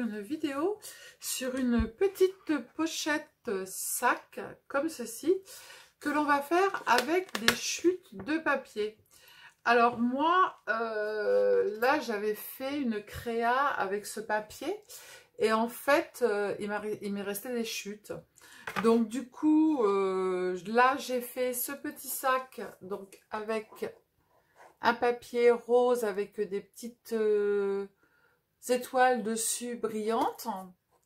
une vidéo sur une petite pochette sac comme ceci que l'on va faire avec des chutes de papier. Alors moi, là j'avais fait une créa avec ce papier et en fait il m'est resté des chutes. Donc du coup, là j'ai fait ce petit sac donc avec un papier rose avec des petites étoiles dessus brillantes.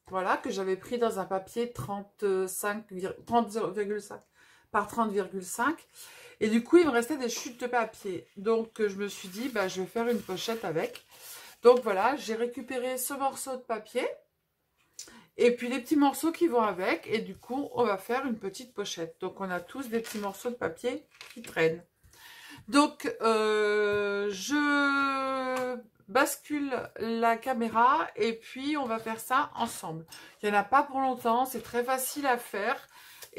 Voilà, que j'avais pris dans un papier 30,5 par 30,5. Et du coup, il me restait des chutes de papier. Donc, je me suis dit, bah, je vais faire une pochette avec. Donc, voilà, j'ai récupéré ce morceau de papier. Et puis, les petits morceaux qui vont avec. Et du coup, on va faire une petite pochette. Donc, on a tous des petits morceaux de papier qui traînent. Donc, je bascule la caméra. Et puis, on va faire ça ensemble. Il n'y en a pas pour longtemps. C'est très facile à faire.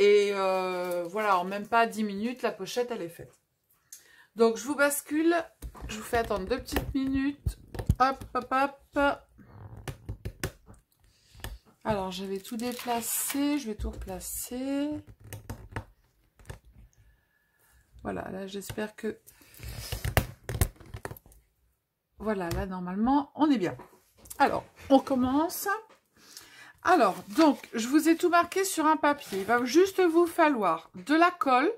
Et voilà, en même pas 10 minutes, la pochette, elle est faite. Donc, je vous bascule. Je vous fais attendre 2 petites minutes. Hop, hop, hop. Alors, j'avais tout déplacé. Je vais tout replacer. Voilà, là, j'espère que... Voilà, là, normalement, on est bien. Alors, on commence. Alors, donc, je vous ai tout marqué sur un papier. Il va juste vous falloir de la colle,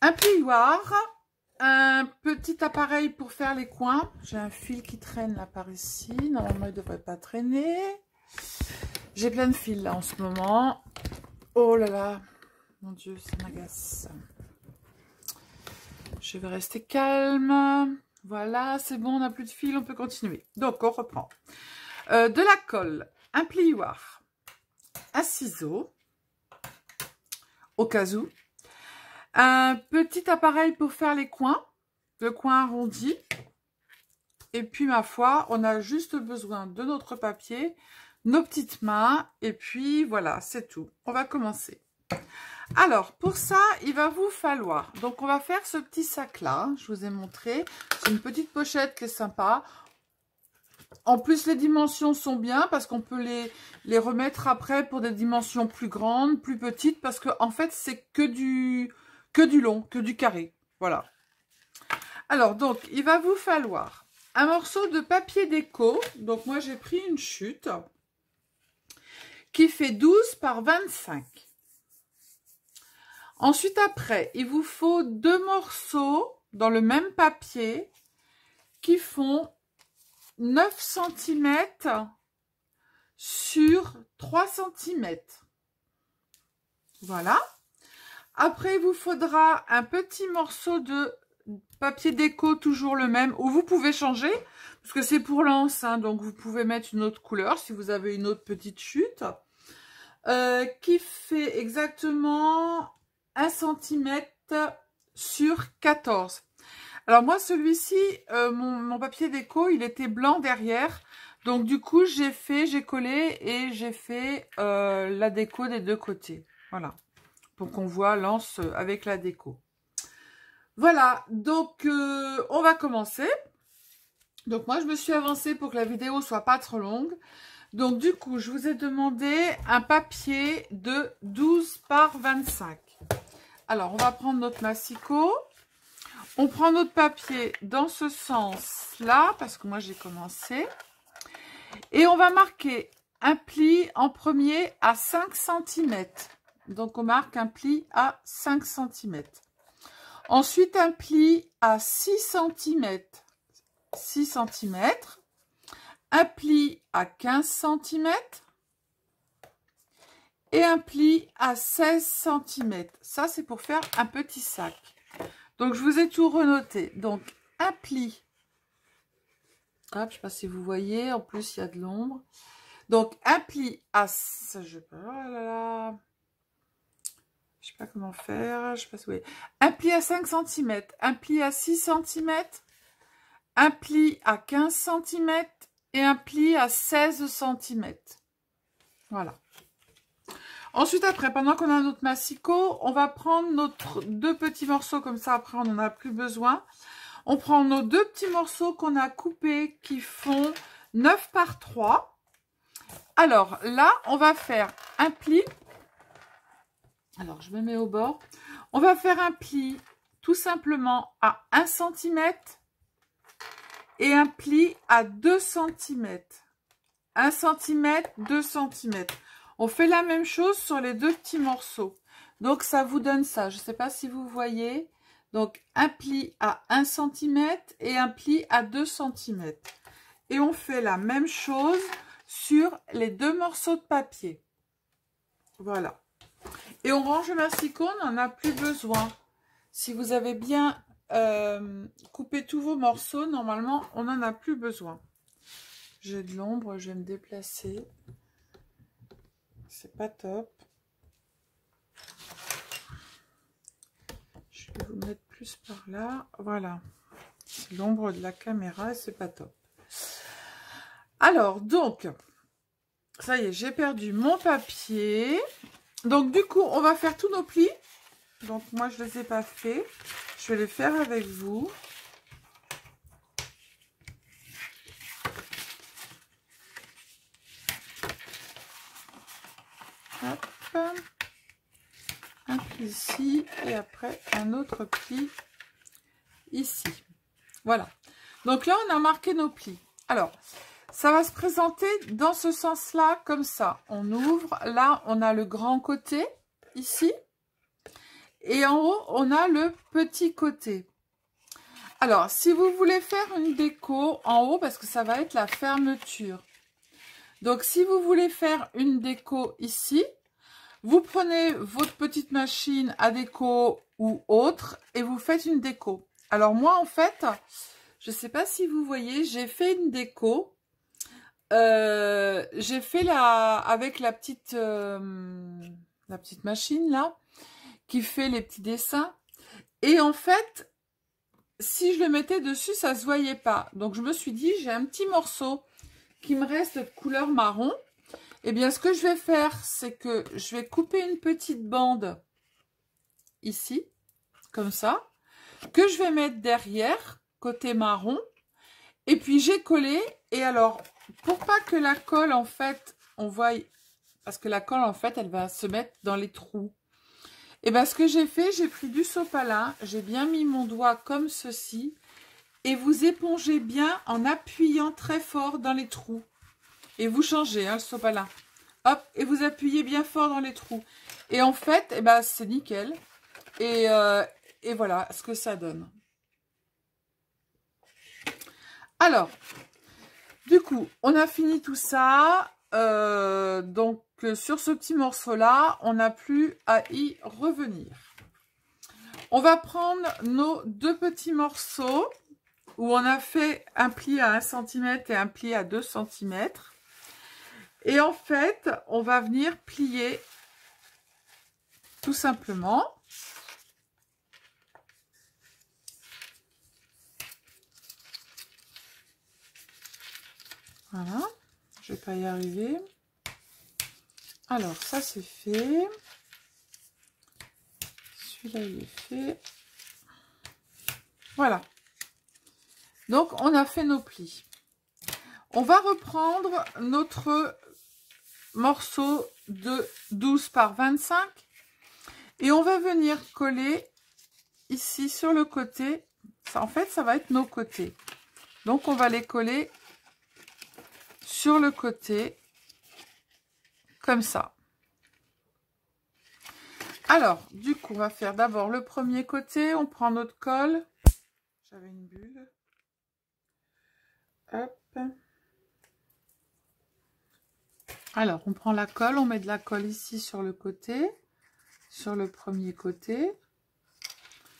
un plioir, un petit appareil pour faire les coins. J'ai un fil qui traîne là par ici. Normalement, il ne devrait pas traîner. J'ai plein de fils là en ce moment. Oh là là, mon Dieu, ça m'agace. Je vais rester calme. Voilà, c'est bon, on n'a plus de fil, on peut continuer. Donc, on reprend. De la colle, un plioir, un ciseau, au cas où, un petit appareil pour faire les coins, le coin arrondi, et puis ma foi, on a juste besoin de notre papier, nos petites mains, et puis voilà, c'est tout. On va commencer. Alors, pour ça, il va vous falloir, donc on va faire ce petit sac-là, je vous ai montré, c'est une petite pochette qui est sympa. En plus, les dimensions sont bien parce qu'on peut les remettre après pour des dimensions plus grandes, plus petites, parce que en fait, c'est que du long, que du carré. Voilà. Alors, donc, il va vous falloir un morceau de papier déco. Donc, moi, j'ai pris une chute qui fait 12 par 25. Ensuite, après, il vous faut 2 morceaux dans le même papier qui font 9 cm sur 3 cm. Voilà. Après, il vous faudra un petit morceau de papier déco, toujours le même, ou vous pouvez changer, parce que c'est pour l'anse, hein, donc vous pouvez mettre une autre couleur si vous avez une autre petite chute, qui fait exactement 1 cm sur 14. Alors moi, celui-ci, mon papier déco, il était blanc derrière. Donc du coup, j'ai collé et j'ai fait la déco des deux côtés. Voilà. Pour qu'on voit l'anse avec la déco. Voilà. Donc, on va commencer. Donc moi, je me suis avancée pour que la vidéo soit pas trop longue. Donc du coup, je vous ai demandé un papier de 12 par 25. Alors, on va prendre notre massicot. On prend notre papier dans ce sens-là, parce que moi j'ai commencé. Et on va marquer un pli en premier à 5 cm. Donc on marque un pli à 5 cm. Ensuite un pli à 6 cm. 6 cm. Un pli à 15 cm. Et un pli à 16 cm. Ça c'est pour faire un petit sac. Donc, je vous ai tout renoté. Donc, un pli. Hop, je ne sais pas si vous voyez. En plus, il y a de l'ombre. Donc, un pli à... Je sais pas comment faire. Je sais pas si vous voyez. Un pli à 5 cm. Un pli à 6 cm. Un pli à 15 cm. Et un pli à 16 cm. Voilà. Ensuite, après, pendant qu'on a notre massicot, on va prendre notre 2 petits morceaux, comme ça, après, on n'en a plus besoin. On prend nos 2 petits morceaux qu'on a coupés, qui font 9 par 3. Alors là, on va faire un pli. Alors, je me mets au bord. On va faire un pli tout simplement à 1 cm et un pli à 2 cm. 1 cm, 2 cm. On fait la même chose sur les deux petits morceaux. Donc, ça vous donne ça. Je ne sais pas si vous voyez. Donc, un pli à 1 cm et un pli à 2 cm. Et on fait la même chose sur les deux morceaux de papier. Voilà. Et on range le masticot, on n'en a plus besoin. Si vous avez bien coupé tous vos morceaux, normalement, on n'en a plus besoin. J'ai de l'ombre, je vais me déplacer. C'est pas top. Je vais vous mettre plus par là. Voilà. C'est l'ombre de la caméra et c'est pas top. Alors, donc, ça y est, j'ai perdu mon papier. Donc, du coup, on va faire tous nos plis. Donc, moi, je ne les ai pas faits. Je vais les faire avec vous. Hop. Un pli ici et après un autre pli ici. Voilà. Donc là, on a marqué nos plis. Alors, ça va se présenter dans ce sens-là, comme ça. On ouvre. Là, on a le grand côté, ici. Et en haut, on a le petit côté. Alors, si vous voulez faire une déco en haut, parce que ça va être la fermeture. Donc, si vous voulez faire une déco ici, vous prenez votre petite machine à déco ou autre et vous faites une déco. Alors, moi, en fait, je ne sais pas si vous voyez, j'ai fait une déco. J'ai fait avec la petite machine là qui fait les petits dessins. Et en fait, si je le mettais dessus, ça se voyait pas. Donc, je me suis dit, j'ai un petit morceau qui me reste de couleur marron. Eh bien, ce que je vais faire, c'est que je vais couper une petite bande ici, comme ça, que je vais mettre derrière, côté marron. Et puis, j'ai collé. Et alors, pour pas que la colle, en fait, on voit, parce que la colle, en fait, elle va se mettre dans les trous. Et bien, ce que j'ai fait, j'ai pris du sopalin, j'ai bien mis mon doigt comme ceci. Et vous épongez bien en appuyant très fort dans les trous. Et vous changez hein, le sopalin. Hop, et vous appuyez bien fort dans les trous. Et en fait, eh ben, c'est nickel. Et voilà ce que ça donne. Alors, du coup, on a fini tout ça. Donc, sur ce petit morceau-là, on n'a plus à y revenir. On va prendre nos deux petits morceaux où on a fait un pli à 1 cm et un pli à 2 cm. Et en fait, on va venir plier tout simplement. Voilà, je ne vais pas y arriver. Alors, ça c'est fait. Celui-là, il est fait. Voilà. Donc, on a fait nos plis. On va reprendre notre morceau de 12 par 25 et on va venir coller ici sur le côté. Ça, en fait, ça va être nos côtés. Donc, on va les coller sur le côté comme ça. Alors, du coup, on va faire d'abord le premier côté. On prend notre colle. J'avais une bulle. Hop. Alors, on prend la colle, on met de la colle ici sur le côté, sur le premier côté.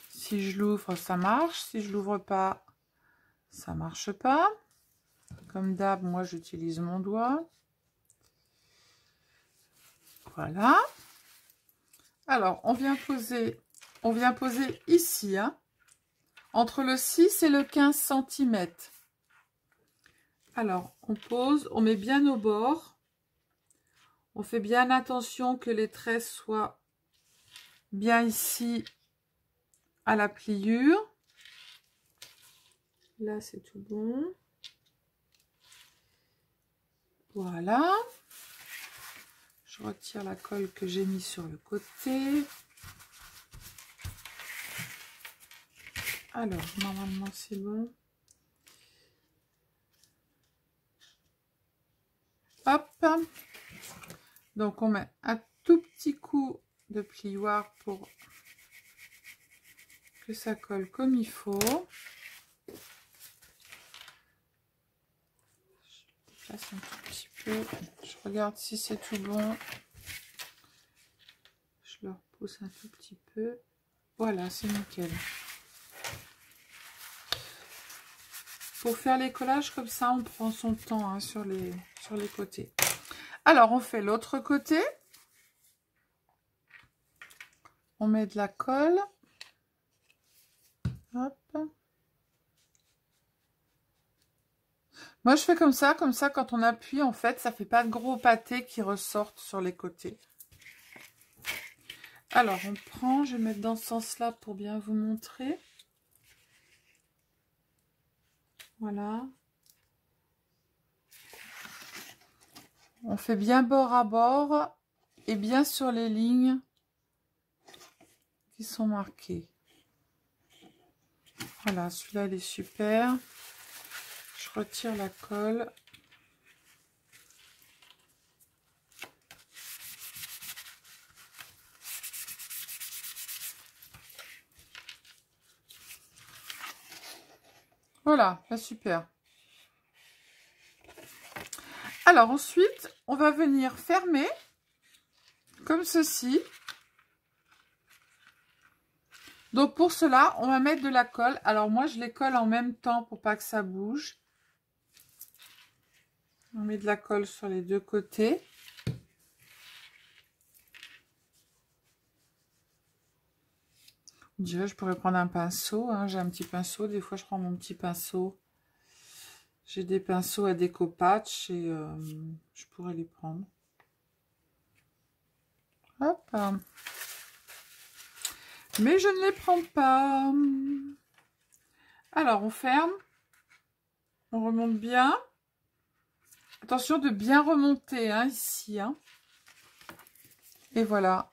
Si je l'ouvre, ça marche. Si je l'ouvre pas, ça marche pas. Comme d'hab, moi, j'utilise mon doigt. Voilà. Alors, on vient poser ici, hein, entre le 6 et le 15 cm. Alors, on pose, on met bien au bord. On fait bien attention que les traits soient bien ici à la pliure. Là, c'est tout bon. Voilà. Je retire la colle que j'ai mis sur le côté. Alors, normalement, c'est bon. Hop. Donc, on met un tout petit coup de plioir pour que ça colle comme il faut. Je déplace un tout petit peu. Je regarde si c'est tout bon. Je le repousse un tout petit peu. Voilà, c'est nickel. Pour faire les collages comme ça, on prend son temps hein, sur les côtés. Alors, on fait l'autre côté. On met de la colle. Hop. Moi, je fais comme ça, quand on appuie, en fait, ça fait pas de gros pâtés qui ressortent sur les côtés. Alors, on prend, je vais mettre dans ce sens-là pour bien vous montrer. Voilà. On fait bien bord à bord et bien sur les lignes qui sont marquées. Voilà, celui-là, il est super. Je retire la colle. Voilà, là, super. Alors ensuite, on va venir fermer comme ceci. Donc pour cela, on va mettre de la colle. Alors moi, je les colle en même temps pour pas que ça bouge. On met de la colle sur les deux côtés. Je pourrais prendre un pinceau. Hein. J'ai un petit pinceau. Des fois, je prends mon petit pinceau. J'ai des pinceaux à découpage et je pourrais les prendre. Hop. Mais je ne les prends pas. Alors, on ferme. On remonte bien. Attention de bien remonter hein, ici. Hein. Et voilà.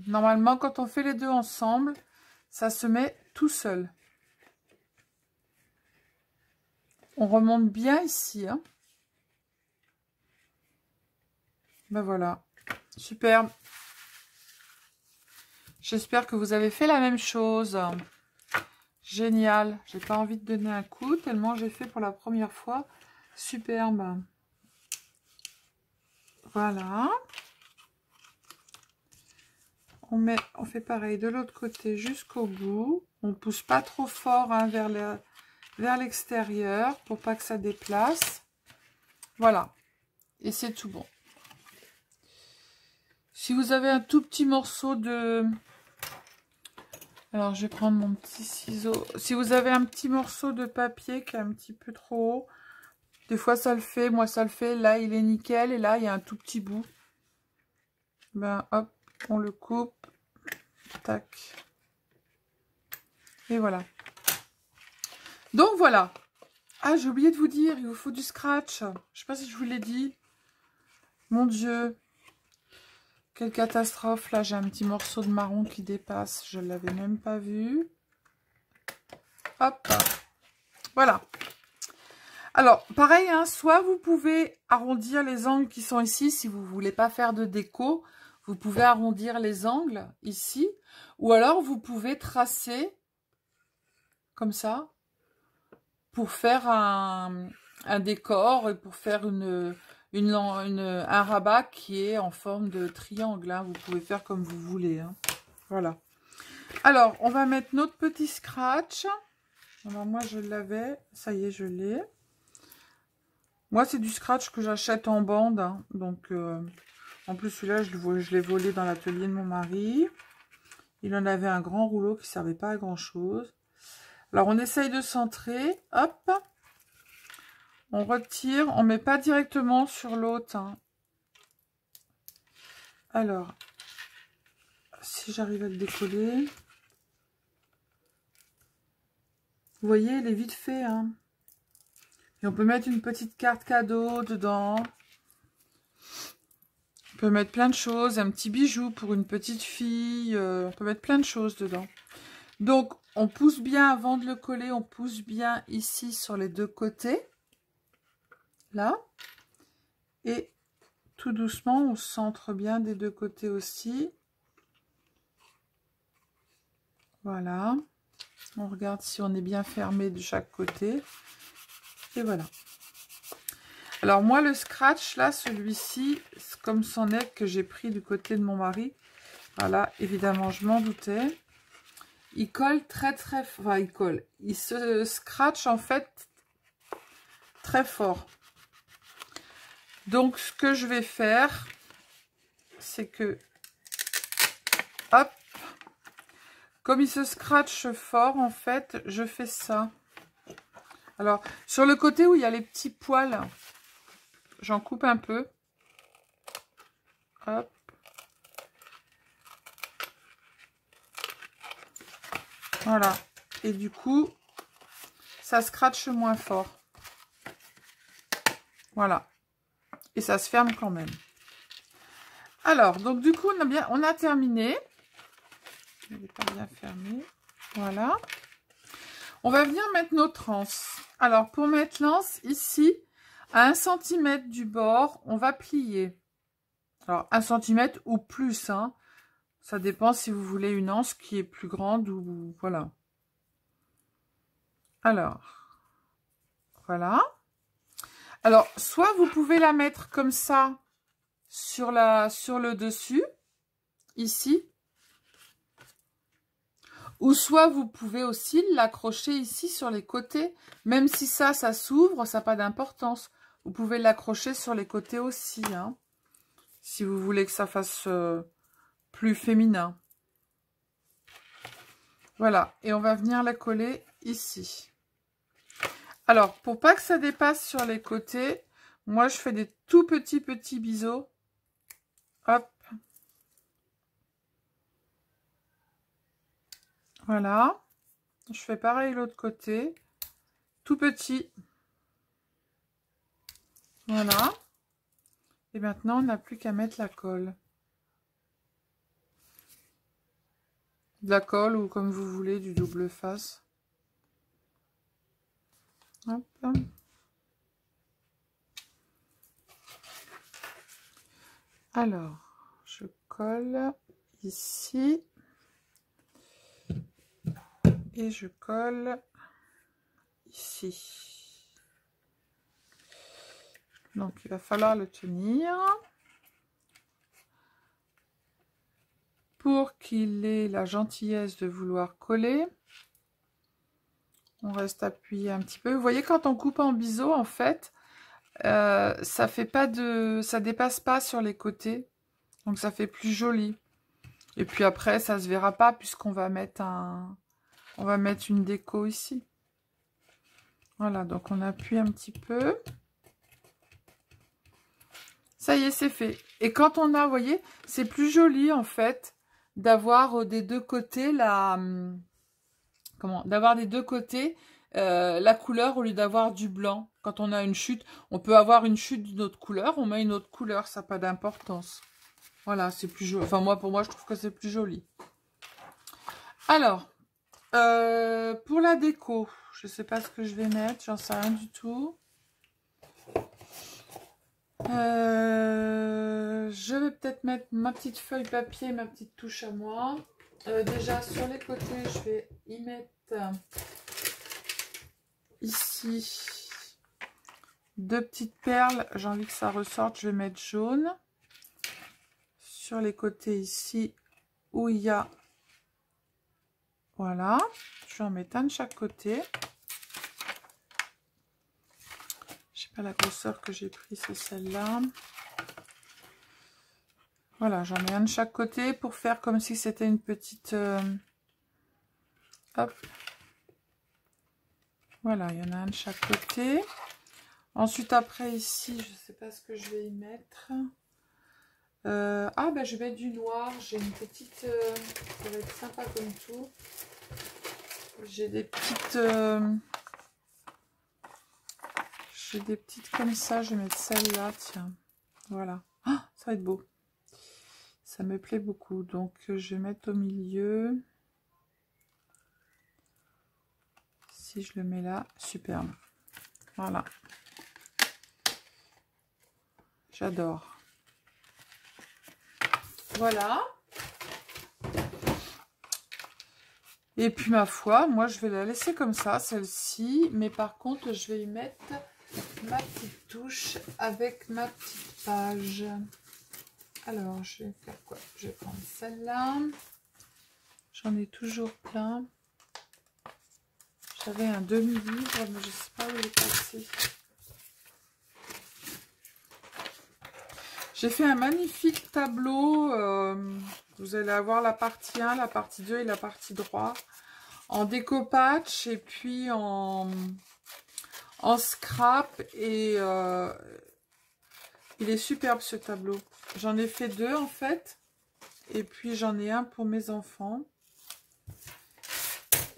Normalement, quand on fait les deux ensemble, ça se met tout seul. On remonte bien ici. Hein. Ben voilà. Superbe. J'espère que vous avez fait la même chose. Génial. J'ai pas envie de donner un coup tellement j'ai fait pour la première fois. Superbe. Voilà. On fait pareil de l'autre côté jusqu'au bout. On pousse pas trop fort hein, vers l'extérieur pour pas que ça déplace. Voilà. Et c'est tout bon. Si vous avez un tout petit morceau de... Alors, je vais prendre mon petit ciseau. Si vous avez un petit morceau de papier qui est un petit peu trop haut, des fois ça le fait, moi ça le fait. Là, il est nickel et là, il y a un tout petit bout. Ben, hop, on le coupe. Tac. Et voilà. Donc, voilà. Ah, j'ai oublié de vous dire, il vous faut du scratch. Je sais pas si je vous l'ai dit. Mon Dieu. Quelle catastrophe. Là, j'ai un petit morceau de marron qui dépasse. Je ne l'avais même pas vu. Hop. Voilà. Alors, pareil, hein, soit vous pouvez arrondir les angles qui sont ici. Si vous ne voulez pas faire de déco, vous pouvez arrondir les angles ici. Ou alors, vous pouvez tracer comme ça pour faire un décor et pour faire un rabat qui est en forme de triangle. Hein. Vous pouvez faire comme vous voulez. Hein. Voilà. Alors, on va mettre notre petit scratch. Alors, moi, je l'avais. Ça y est, je l'ai. Moi, c'est du scratch que j'achète en bande. Hein. Donc, en plus, celui-là, je l'ai volé dans l'atelier de mon mari. Il en avait un grand rouleau qui ne servait pas à grand-chose. Alors, on essaye de centrer. Hop. On retire. On ne met pas directement sur l'autre. Hein. Alors, si j'arrive à le décoller. Vous voyez, il est vite fait. Hein. Et on peut mettre une petite carte cadeau dedans. On peut mettre plein de choses, un petit bijou pour une petite fille. On peut mettre plein de choses dedans. Donc, on pousse bien avant de le coller. On pousse bien ici sur les deux côtés. Là. Et tout doucement, on centre bien des deux côtés aussi. Voilà. On regarde si on est bien fermé de chaque côté. Et voilà. Alors moi, le scratch, là, celui-ci, comme c'en est que j'ai pris du côté de mon mari. Voilà, évidemment, je m'en doutais. Il colle très, très... Enfin, il colle. Il se scratch, en fait, très fort. Donc, ce que je vais faire, c'est que... Hop. Comme il se scratch fort, en fait, je fais ça. Alors, sur le côté où il y a les petits poils, j'en coupe un peu. Hop. Voilà. Et du coup, ça scratche moins fort. Voilà. Et ça se ferme quand même. Alors, donc du coup, on a terminé. Je n'ai pas bien fermé. Voilà. On va venir mettre nos trances. Alors, pour mettre l'anse, ici, à 1 cm du bord, on va plier. Alors, 1 cm ou plus, hein. Ça dépend si vous voulez une anse qui est plus grande ou... Voilà. Alors, voilà. Alors, soit vous pouvez la mettre comme ça sur le dessus, ici. Ou soit vous pouvez aussi l'accrocher ici sur les côtés. Même si ça s'ouvre, ça n'a pas d'importance. Vous pouvez l'accrocher sur les côtés aussi, hein, si vous voulez que ça fasse plus féminin. Voilà, et on va venir la coller ici. Alors, pour pas que ça dépasse sur les côtés, moi je fais des tout petits biseaux. Hop. Voilà. Je fais pareil l'autre côté. Tout petit. Voilà. Et maintenant, on n'a plus qu'à mettre la colle. De la colle ou comme vous voulez, du double face. Hop. Alors, je colle ici. Et je colle ici. Donc, il va falloir le tenir. Pour qu'il ait la gentillesse de vouloir coller, on reste appuyé un petit peu. Vous voyez, quand on coupe en biseau, en fait, ça fait pas ça dépasse pas sur les côtés. Donc, ça fait plus joli. Et puis après, ça se verra pas puisqu'on va mettre on va mettre une déco ici. Voilà, donc on appuie un petit peu. Ça y est, c'est fait. Et quand on a, vous voyez, c'est plus joli en fait d'avoir des deux côtés la la couleur au lieu d'avoir du blanc. Quand on a une chute, on peut avoir une chute d'une autre couleur, on met une autre couleur, ça n'a pas d'importance. Voilà, c'est plus joli. Enfin, pour moi, je trouve que c'est plus joli. Alors, pour la déco, je ne sais pas ce que je vais mettre, j'en sais rien du tout. Je vais peut-être mettre ma petite feuille papier, ma petite touche à moi. Déjà, sur les côtés, je vais y mettre ici 2 petites perles. J'ai envie que ça ressorte, je vais mettre jaune. Sur les côtés ici, où il y a... Voilà, je vais en mettre un de chaque côté. Je sais pas la grosseur que j'ai pris, c'est celle-là. Voilà, j'en mets un de chaque côté pour faire comme si c'était une petite... Hop. Voilà, il y en a un de chaque côté. Ensuite, après, ici, je ne sais pas ce que je vais y mettre. Je vais mettre du noir. J'ai une petite... ça va être sympa comme tout. J'ai des petites... je j'ai des petites comme ça. Je vais mettre celle-là, tiens. Voilà. Oh, ça va être beau. Ça me plaît beaucoup. Donc, je vais mettre au milieu. Si je le mets là, superbe. Voilà. J'adore. Voilà. Et puis, ma foi, moi, je vais la laisser comme ça, celle-ci. Mais par contre, je vais y mettre ma petite touche avec ma petite page. Alors, je vais faire quoi? Je vais prendre celle-là. J'en ai toujours plein. J'avais un demi-livre, mais je ne sais pas où il est passé. J'ai fait un magnifique tableau. Vous allez avoir la partie 1, la partie 2 et la partie 3. En découpage et puis en scrap. Et il est superbe ce tableau. J'en ai fait 2 en fait. Et puis j'en ai un pour mes enfants.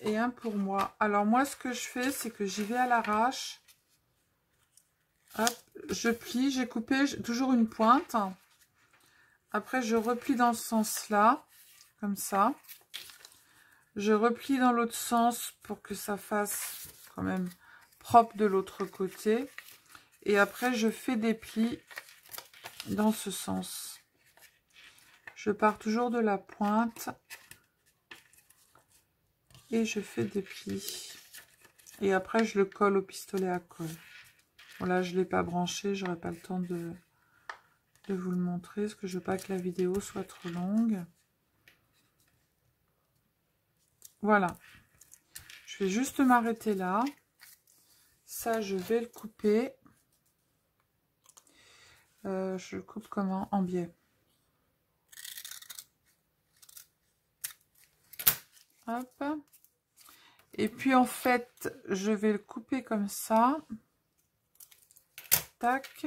Et un pour moi. Alors moi ce que je fais, c'est que j'y vais à l'arrache. Hop, je plie, j'ai coupé toujours une pointe. Après je replie dans ce sens-là, comme ça. Je replie dans l'autre sens pour que ça fasse quand même propre de l'autre côté. Et après je fais des plis dans ce sens. Je pars toujours de la pointe. Et je fais des plis. Et après, je le colle au pistolet à colle. Bon, là, je ne l'ai pas branché. J'aurai pas le temps de vous le montrer. Parce que je veux pas que la vidéo soit trop longue. Voilà. Je vais juste m'arrêter là. Ça, je vais le couper. Je le coupe comment? En biais. Hop. Et puis en fait, je vais le couper comme ça. Tac.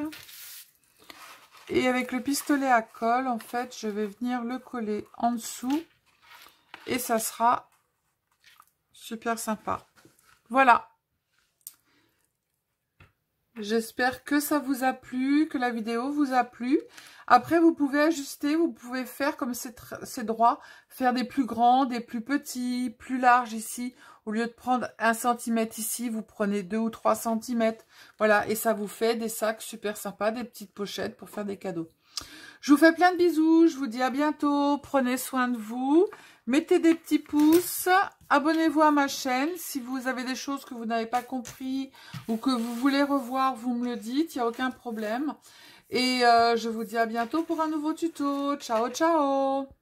Et avec le pistolet à colle, en fait, je vais venir le coller en dessous. Et ça sera super sympa. Voilà. J'espère que ça vous a plu, que la vidéo vous a plu. Après, vous pouvez ajuster, vous pouvez faire comme c'est droit, faire des plus grands, des plus petits, plus larges ici. Au lieu de prendre 1 cm ici, vous prenez 2 ou 3 cm. Voilà, et ça vous fait des sacs super sympas, des petites pochettes pour faire des cadeaux. Je vous fais plein de bisous, je vous dis à bientôt, prenez soin de vous. Mettez des petits pouces, abonnez-vous à ma chaîne. Si vous avez des choses que vous n'avez pas compris ou que vous voulez revoir, vous me le dites, il n'y a aucun problème. Et je vous dis à bientôt pour un nouveau tuto. Ciao, ciao!